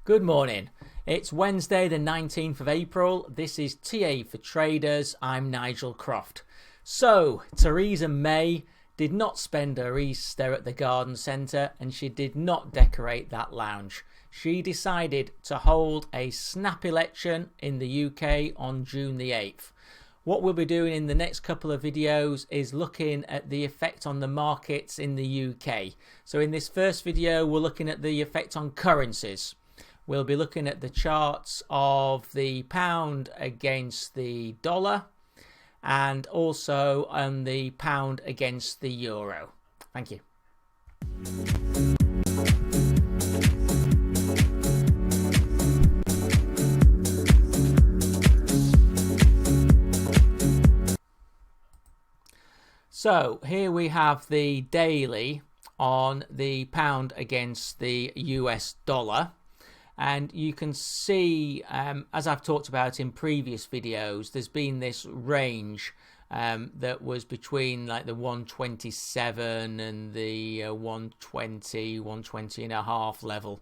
Good morning. It's Wednesday the 19th of April. This is TA for Traders. I'm Nigel Croft. So, Theresa May did not spend her Easter at the garden centre and she did not decorate that lounge. She decided to hold a snap election in the UK on June the 8th. What we'll be doing in the next couple of videos is looking at the effect on the markets in the UK. So in this first video, we're looking at the effect on currencies. We'll be looking at the charts of the pound against the dollar and also on the pound against the euro. Thank you. So here we have the daily on the pound against the US dollar. And you can see, as I've talked about in previous videos, there's been this range that was between like the 127 and the 120 and a half level.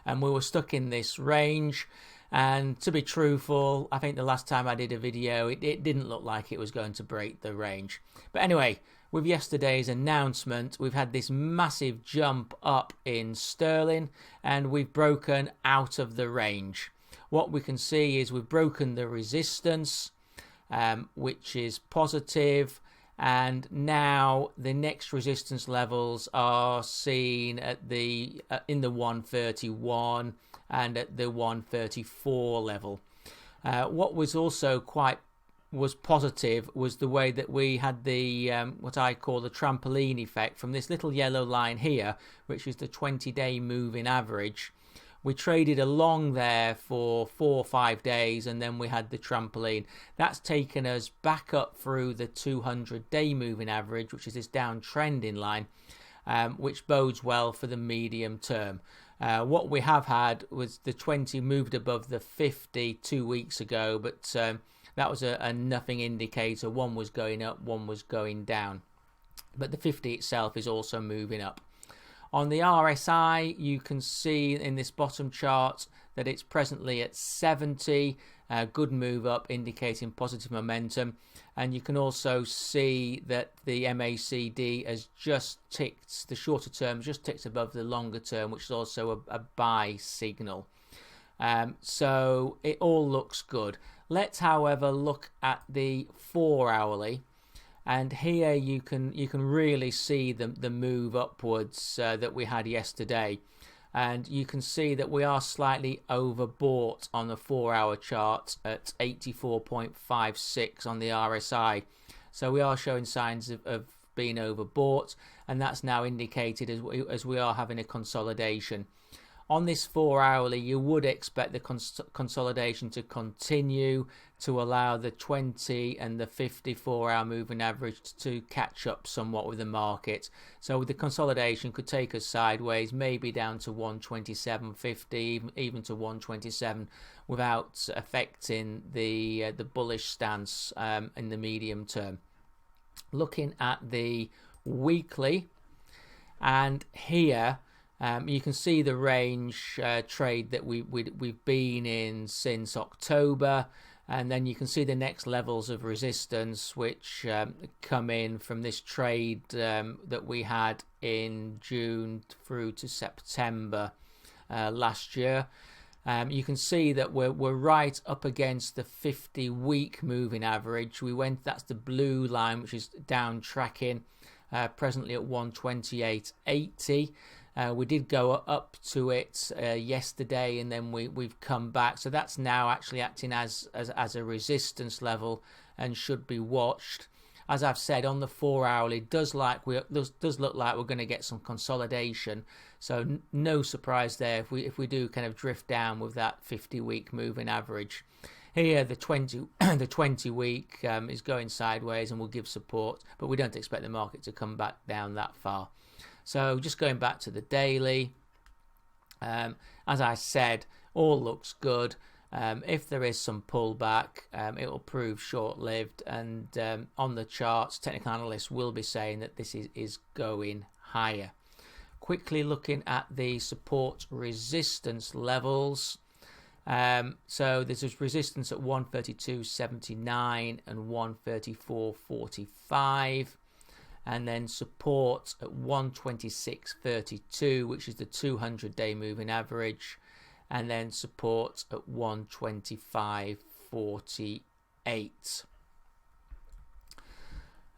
And we were stuck in this range. And to be truthful, I think the last time I did a video, it didn't look like it was going to break the range. But anyway, with yesterday's announcement, we've had this massive jump up in sterling and we've broken out of the range. What we can see is we've broken the resistance, which is positive, and now the next resistance levels are seen at the in the 131 and at the 134 level. What was also was positive was the way that we had the what I call the trampoline effect from this little yellow line here, which is the 20-day moving average. We traded along there for 4 or 5 days and then we had the trampoline. That's taken us back up through the 200-day moving average, which is this downtrending line, which bodes well for the medium term. What we have had was the 20 moved above the 50 2 weeks ago, but that was a nothing indicator. One was going up, one was going down. But the 50 itself is also moving up. On the RSI, you can see in this bottom chart that it's presently at 70. Good move up, indicating positive momentum. And you can also see that the MACD has just ticked, the shorter term just ticked above the longer term, which is also a buy signal. So it all looks good. Let's, however, look at the 4-hourly, and here you can really see the move upwards that we had yesterday, and you can see that we are slightly overbought on the 4-hour chart at 84.56 on the RSI. So we are showing signs of being overbought, and that's now indicated as we are having a consolidation. On this 4-hourly, you would expect the consolidation to continue to allow the 20 and the 54-hour moving average to catch up somewhat with the market. So the consolidation could take us sideways, maybe down to 127.50, even to 127, without affecting the bullish stance in the medium term. Looking at the weekly, and here you can see the range trade that we've been in since October, and then you can see the next levels of resistance which come in from this trade that we had in June through to September last year. You can see that we're right up against the 50-week moving average. That's the blue line, which is down tracking, presently at 128.80. We did go up to it yesterday, and then we've come back. So that's now actually acting as a resistance level and should be watched. As I've said, on the 4-hourly, does look like we're going to get some consolidation. So no surprise there if we do kind of drift down with that 50-week moving average. Here, the 20-week is going sideways and will give support, but we don't expect the market to come back down that far. So just going back to the daily, as I said, all looks good. If there is some pullback, it will prove short-lived, and on the charts, technical analysts will be saying that this is going higher. quickly looking at the support resistance levels. So there's this resistance at 132.79 and 134.45, and then support at 126.32, which is the 200-day moving average, and then support at 125.48.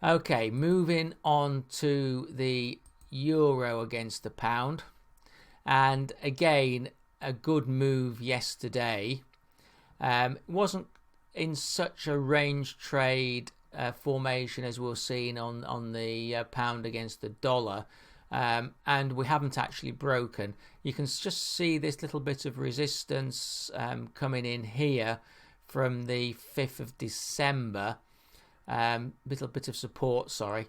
Okay, moving on to the euro against the pound, and again a good move yesterday. It wasn't in such a range trade formation as we're seeing on the pound against the dollar, and we haven't actually broken. You can just see this little bit of resistance coming in here from the 5th of December. Little bit of support, sorry.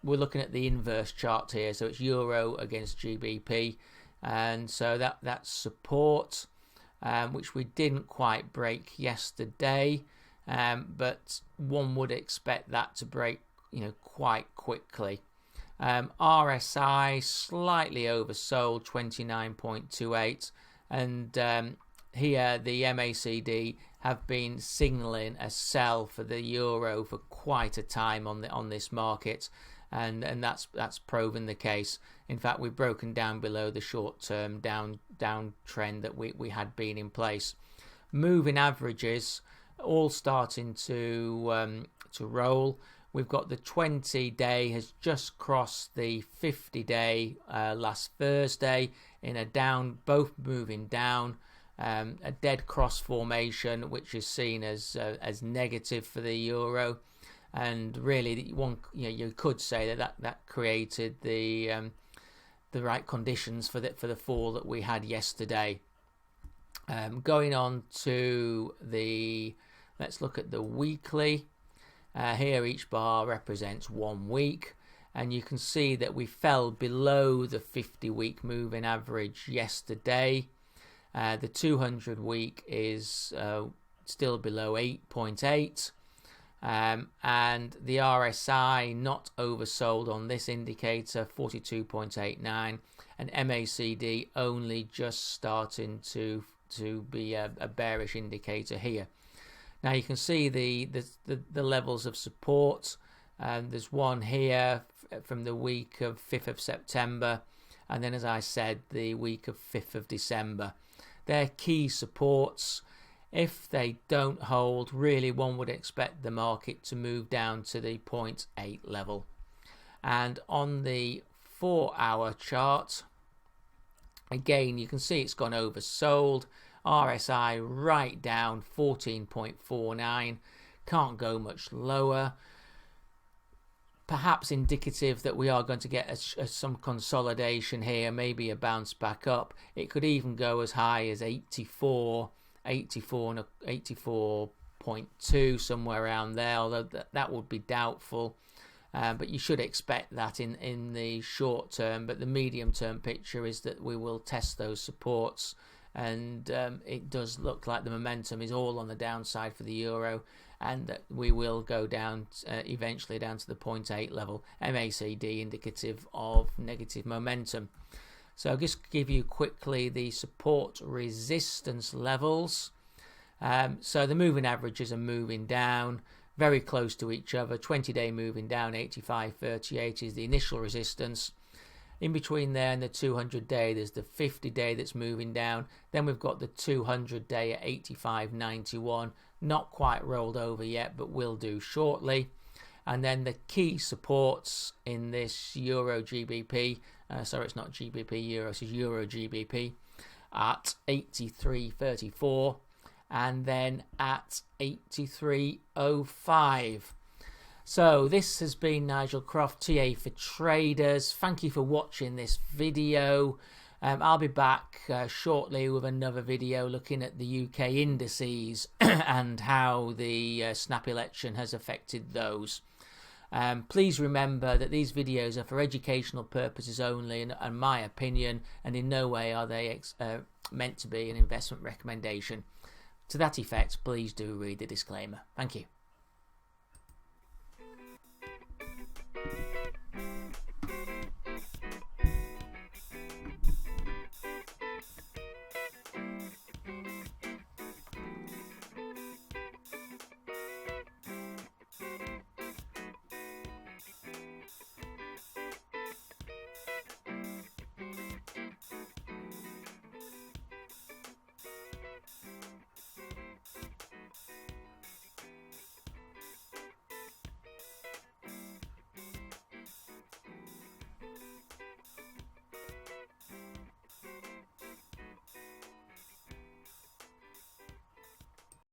We're looking at the inverse chart here, so it's euro against GBP, and so that's support, which we didn't quite break yesterday, but one would expect that to break, quite quickly. RSI slightly oversold, 29.28, and here the MACD have been signaling a sell for the euro for quite a time on this market, and that's proven the case. In fact, we've broken down below the short-term down trend that we had been in place. Moving averages all starting to roll. We've got the 20-day has just crossed the 50-day last Thursday in a down, both moving down. A dead cross formation, which is seen as negative for the euro, and really you could say that created the right conditions for the fall that we had yesterday. Going on to let's look at the weekly. Here each bar represents 1 week, and you can see that we fell below the 50-week moving average yesterday. The 200-week is still below 8.8, and the RSI not oversold on this indicator, 42.89, and MACD only just starting to be a bearish indicator here. Now you can see the levels of support. There's one here from the week of 5th of September, and then, as I said, the week of 5th of December. They're key supports. If they don't hold, really one would expect the market to move down to the 0.8 level. And on the 4-hour chart, again, you can see it's gone oversold. RSI right down, 14.49. Can't go much lower. Perhaps indicative that we are going to get some consolidation here, maybe a bounce back up. It could even go as high as 84.2, somewhere around there, although that would be doubtful. But you should expect that in the short term. But the medium term picture is that we will test those supports, and it does look like the momentum is all on the downside for the euro, and that we will go down eventually down to the 0.8 level. MACD indicative of negative momentum. So I'll just give you quickly the support resistance levels. So the moving averages are moving down very close to each other. 20-day moving down, 85.38 is the initial resistance. In between there and the 200-day, there's the 50-day that's moving down. Then we've got the 200-day at 85.91. Not quite rolled over yet, but will do shortly. And then the key supports in this Euro GBP, sorry, it's not GBP Euro, it's Euro GBP, at 83.34, and then at 83.05. So this has been Nigel Croft, TA for Traders. Thank you for watching this video. I'll be back shortly with another video looking at the UK indices and how the snap election has affected those. Please remember that these videos are for educational purposes only, and my opinion, and in no way are they meant to be an investment recommendation. To that effect, please do read the disclaimer. Thank you.